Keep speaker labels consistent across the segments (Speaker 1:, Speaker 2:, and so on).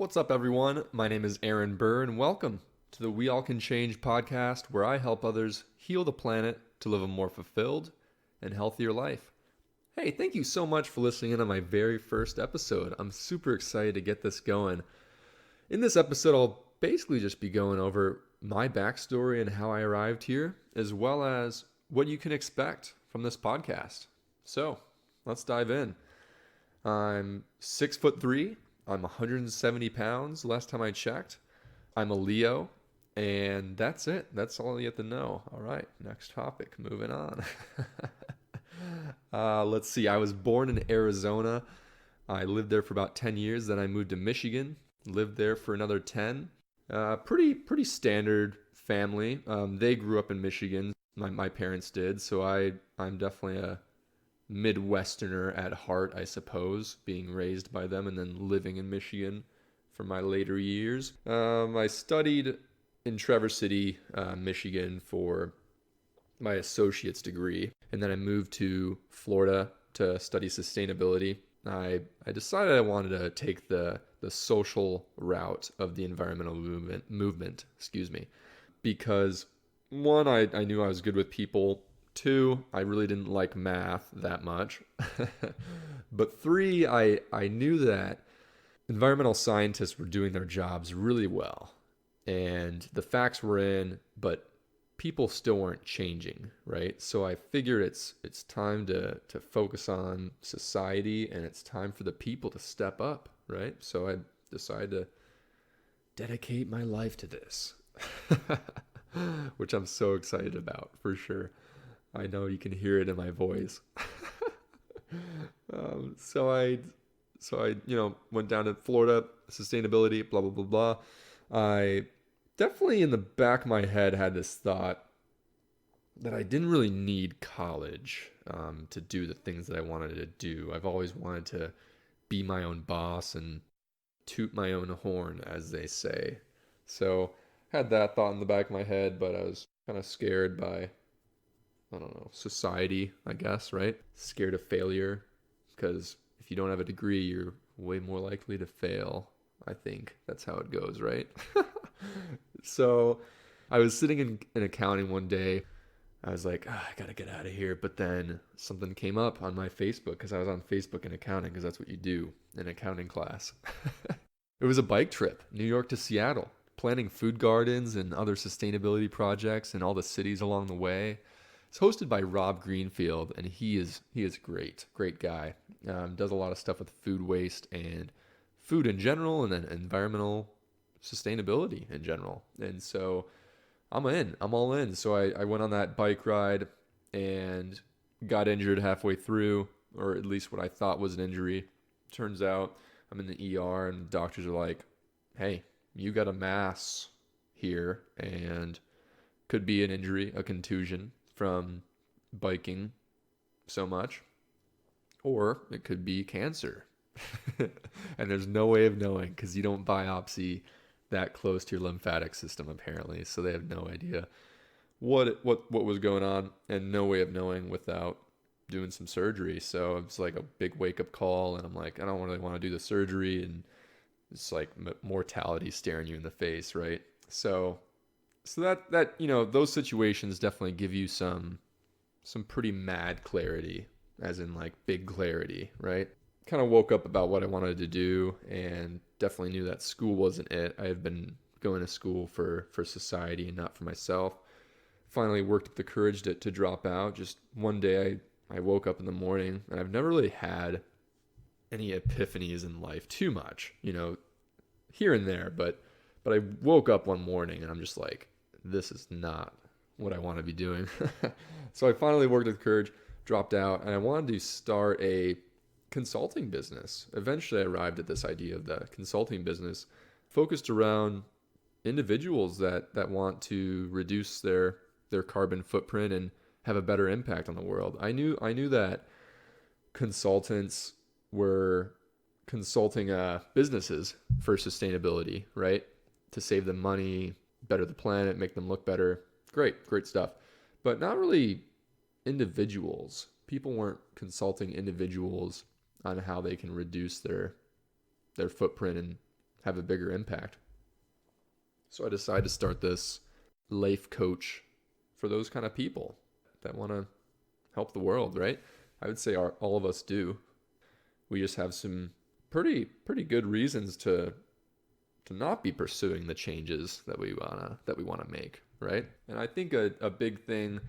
Speaker 1: What's up, everyone? My name is Aaron Burr, and welcome to the We All Can Change podcast, where I help others heal the planet to live a more fulfilled and healthier life. Hey, thank you so much for listening in on my very first episode. I'm super excited to get this going. In this episode, I'll basically just be going over my backstory and how I arrived here, as well as what you can expect from this podcast. So, let's dive in. I'm 6'3". I'm 170 pounds last time I checked. I'm a Leo, and that's it. That's all you have to know. All right, next topic. Moving on. Let's see. I was born in Arizona. I lived there for about 10 years. Then I moved to Michigan. Lived there for another 10. Pretty standard family. They grew up in Michigan. My parents did. So I'm definitely a Midwesterner at heart, I suppose, being raised by them and then living in Michigan for my later years. I studied in Traverse City, Michigan for my associate's degree, and then I moved to Florida to study sustainability. I decided I wanted to take the social route of the environmental movement, because one, I knew I was good with people. Two, I really didn't like math that much. But three, I knew that environmental scientists were doing their jobs really well. And the facts were in, but people still weren't changing, right? So I figured it's time to focus on society, and it's time for the people to step up, right? So I decided to dedicate my life to this, which I'm so excited about, for sure. I know you can hear it in my voice. So I went down to Florida, sustainability, blah, blah, blah, blah. I definitely in the back of my head had this thought that I didn't really need college to do the things that I wanted to do. I've always wanted to be my own boss and toot my own horn, as they say. So had that thought in the back of my head, but I was kind of scared by, I don't know, society, I guess, right? Scared of failure, because if you don't have a degree, you're way more likely to fail. I think that's how it goes, right? So I was sitting in accounting one day. I was like, I gotta get out of here. But then something came up on my Facebook, because I was on Facebook in accounting, because that's what you do in accounting class. It was a bike trip, New York to Seattle, planning food gardens and other sustainability projects in all the cities along the way. It's hosted by Rob Greenfield, and he is great guy. Does a lot of stuff with food waste and food in general, and then environmental sustainability in general. And so I'm all in. So I went on that bike ride and got injured halfway through, or at least what I thought was an injury. Turns out I'm in the ER, and the doctors are like, "Hey, you got a mass here, and could be an injury, a contusion from biking so much, or it could be cancer." And there's no way of knowing, because you don't biopsy that close to your lymphatic system, apparently. So they have no idea what was going on, and no way of knowing without doing some surgery. So it's like a big wake up call, and I'm like, I don't really want to do the surgery, and it's like mortality staring you in the face, right? So that those situations definitely give you some pretty mad clarity, as in like big clarity, right? Kind of woke up about what I wanted to do, and definitely knew that school wasn't it. I have been going to school for society and not for myself. Finally worked up the courage to drop out. Just one day I woke up in the morning, and I've never really had any epiphanies in life too much, here and there, but I woke up one morning and I'm just like, this is not what I want to be doing. So I finally worked with courage, dropped out, and I wanted to start a consulting business. Eventually I arrived at this idea of the consulting business focused around individuals that want to reduce their carbon footprint and have a better impact on the world. I knew that consultants were consulting businesses for sustainability, right? To save them money, better the planet, make them look better. Great stuff. But not really individuals. People weren't consulting individuals on how they can reduce their footprint have a bigger impact. So I decided to start this life coach for those kind of people that want to help the world, right? I would say all of us do. We just have some pretty good reasons to not be pursuing the changes that we wanna make, right? And I think a big thing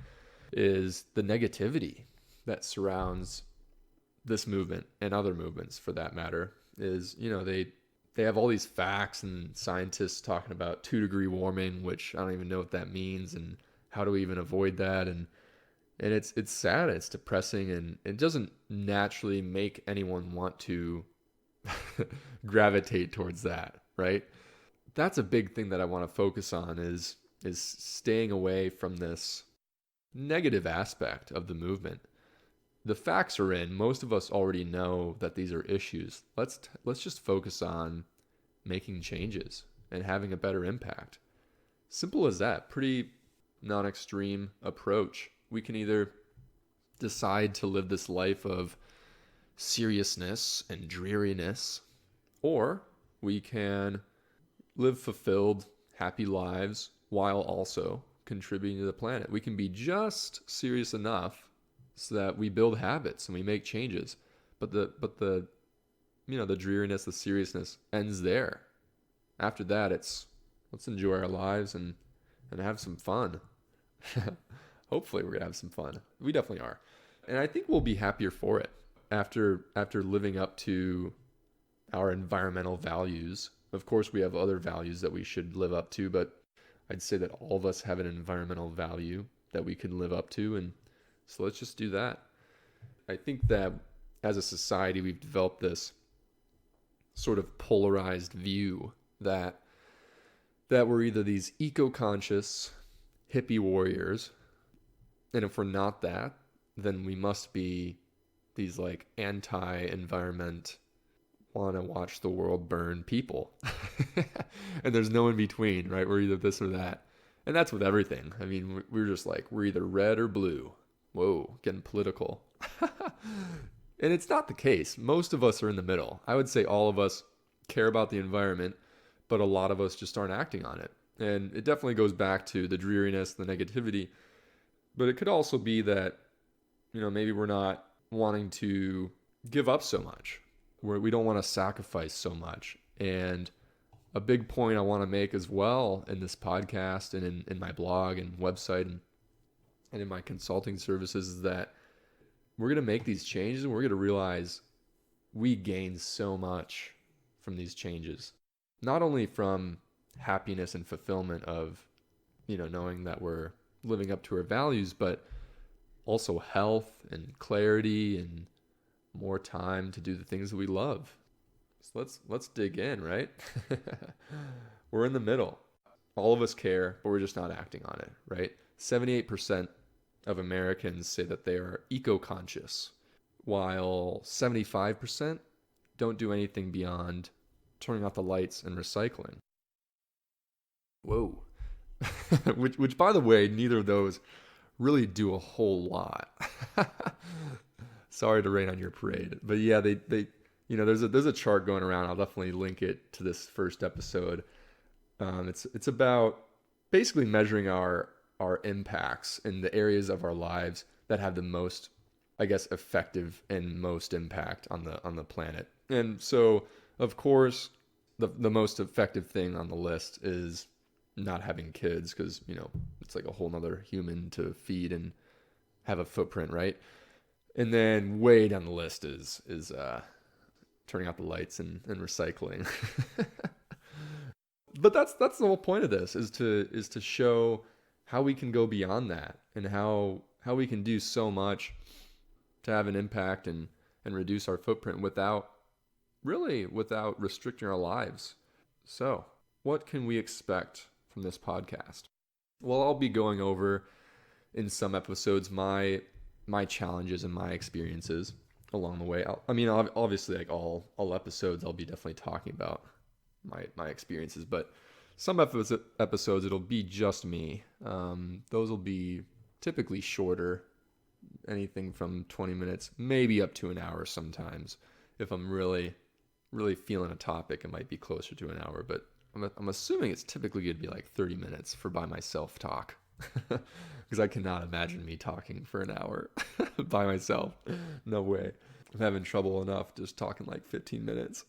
Speaker 1: is the negativity that surrounds this movement and other movements for that matter. Is, they have all these facts and scientists talking about 2-degree warming, which I don't even know what that means and how do we even avoid that, and it's sad, it's depressing, and it doesn't naturally make anyone want to gravitate towards that, right? That's a big thing that I want to focus on is staying away from this negative aspect of the movement. The facts are in. Most of us already know that these are issues. Let's just focus on making changes and having a better impact. Simple as that. Pretty non-extreme approach. We can either decide to live this life of seriousness and dreariness, or we can live fulfilled, happy lives while also contributing to the planet. We can be just serious enough so that we build habits and we make changes, but the dreariness, the seriousness ends there. After that, it's let's enjoy our lives and have some fun. Hopefully we're gonna have some fun. We definitely are, and I think we'll be happier for it after living up to our environmental values. Of course, we have other values that we should live up to, but I'd say that all of us have an environmental value that we can live up to, and so let's just do that. I think that as a society, we've developed this sort of polarized view that we're either these eco-conscious hippie warriors, and if we're not that, then we must be these like anti-environment, want to watch the world burn people. And there's no in between, right? We're either this or that. And that's with everything. I mean, we're just like, we're either red or blue. Whoa, getting political. And it's not the case. Most of us are in the middle. I would say all of us care about the environment, but a lot of us just aren't acting on it. And it definitely goes back to the dreariness, the negativity. But it could also be that, maybe we're not wanting to give up so much. We don't want to sacrifice so much. And a big point I want to make as well in this podcast and in my blog and website and in my consulting services is that we're going to make these changes and we're going to realize we gain so much from these changes. Not only from happiness and fulfillment of, knowing that we're living up to our values, but also health and clarity and more time to do the things that we love. So let's dig in, right? We're in the middle. All of us care, but we're just not acting on it, right? 78% of Americans say that they are eco-conscious, while 75% don't do anything beyond turning off the lights and recycling. Whoa. which by the way, neither of those really do a whole lot. Sorry to rain on your parade, but yeah, they there's a chart going around. I'll definitely link it to this first episode. It's about basically measuring our impacts in the areas of our lives that have the most, I guess, effective and most impact on the planet. And so, of course, the most effective thing on the list is not having kids, because it's like a whole nother human to feed and have a footprint, right? And then way down the list is turning out the lights and recycling. But that's the whole point of this is to show how we can go beyond that and how we can do so much to have an impact and reduce our footprint without restricting our lives. So, what can we expect from this podcast? Well, I'll be going over in some episodes my challenges and my experiences along the way. Obviously, like all episodes, I'll be definitely talking about my experiences, but some episodes it'll be just me. Those will be typically shorter, anything from 20 minutes, maybe up to an hour sometimes, if I'm really really feeling a topic, it might be closer to an hour, but I'm assuming it's typically going to be like 30 minutes for by myself talk. Because I cannot imagine me talking for an hour by myself. No way. I'm having trouble enough just talking like 15 minutes.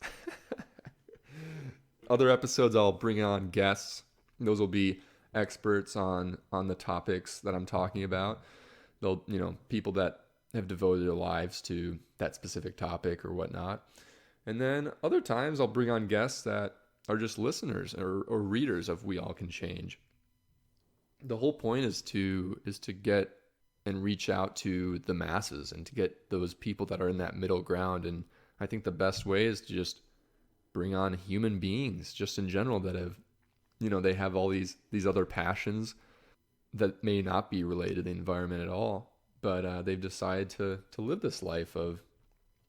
Speaker 1: Other episodes, I'll bring on guests. Those will be experts on the topics that I'm talking about. They'll, people that have devoted their lives to that specific topic or whatnot. And then other times I'll bring on guests that are just listeners or readers of We All Can Change. The whole point is to get and reach out to the masses and to get those people that are in that middle ground. And I think the best way is to just bring on human beings just in general that have, they have all these other passions that may not be related to the environment at all, but they've decided to live this life of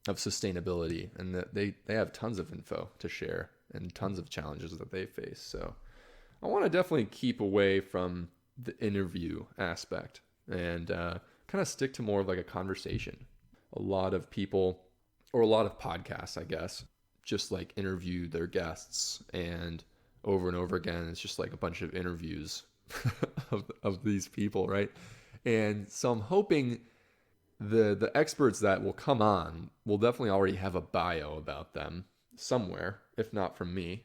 Speaker 1: sustainability, and that they have tons of info to share and tons of challenges that they face. So I want to definitely keep away from the interview aspect and kind of stick to more of like a conversation. A lot of people, or a lot of podcasts, I guess, just like interview their guests, and over again, it's just like a bunch of interviews of these people, right? And so I'm hoping the experts that will come on will definitely already have a bio about them somewhere, if not from me.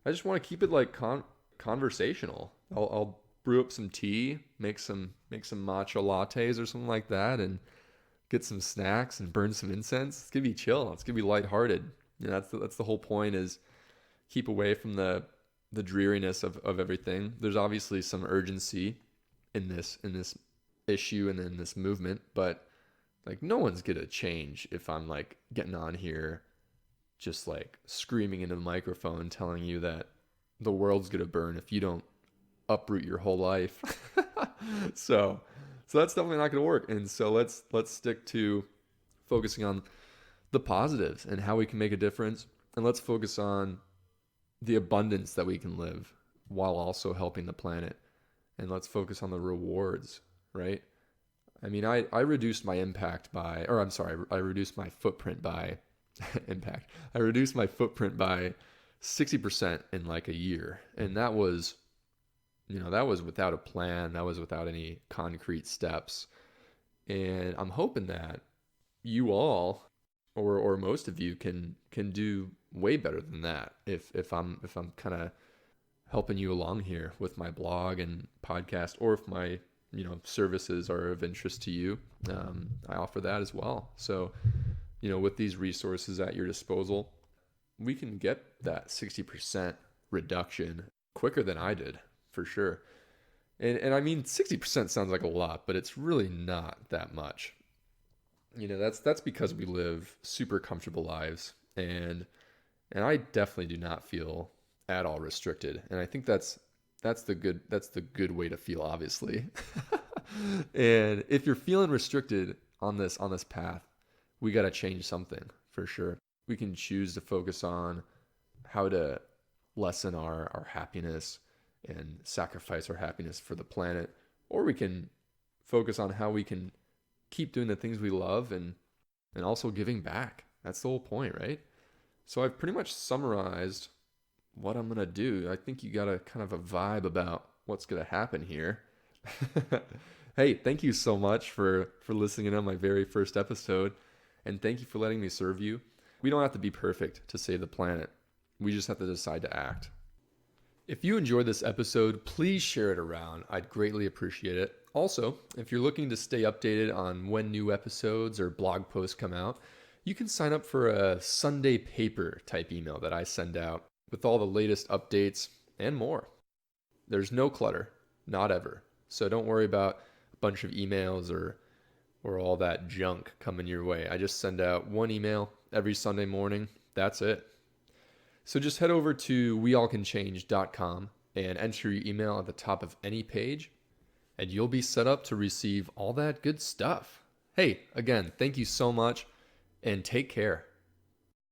Speaker 1: I just want to keep it like conversational. I'll brew up some tea, make some matcha lattes or something like that, and get some snacks and burn some incense. It's gonna be chill. It's gonna be lighthearted. That's the whole point, is keep away from the dreariness of everything. There's obviously some urgency in this issue and in this movement, but like no one's gonna change if I'm like getting on here just like screaming into the microphone telling you that the world's gonna burn if you don't uproot your whole life. so that's definitely not gonna work. And so let's stick to focusing on the positives and how we can make a difference, and let's focus on the abundance that we can live while also helping the planet, and let's focus on the rewards, right? I mean, I reduced my impact by, or I'm sorry, I reduced my footprint by impact. I reduced my footprint by 60% in like a year. And that was without a plan. That was without any concrete steps. And I'm hoping that you all, or most of you can do way better than that. If I'm kind of helping you along here with my blog and podcast, or if my services are of interest to you, I offer that as well. So, with these resources at your disposal, we can get that 60% reduction quicker than I did, for sure. And I mean, 60% sounds like a lot, but it's really not that much. That's because we live super comfortable lives, and I definitely do not feel at all restricted. And I think that's the good way to feel, obviously. And if you're feeling restricted on this path, we got to change something, for sure. We can choose to focus on how to lessen our happiness and sacrifice our happiness for the planet, or we can focus on how we can keep doing the things we love and also giving back. That's the whole point, right? So I've pretty much summarized what I'm going to do. I think you got a kind of a vibe about what's going to happen here. Hey, thank you so much for listening on my very first episode, and thank you for letting me serve you. We don't have to be perfect to save the planet. We just have to decide to act. If you enjoyed this episode, please share it around. I'd greatly appreciate it. Also, if you're looking to stay updated on when new episodes or blog posts come out, you can sign up for a Sunday paper type email that I send out with all the latest updates and more. There's no clutter, not ever. So don't worry about a bunch of emails or all that junk coming your way. I just send out one email every Sunday morning. That's it. So just head over to weallcanchange.com and enter your email at the top of any page, and you'll be set up to receive all that good stuff. Hey, again, thank you so much, and take care.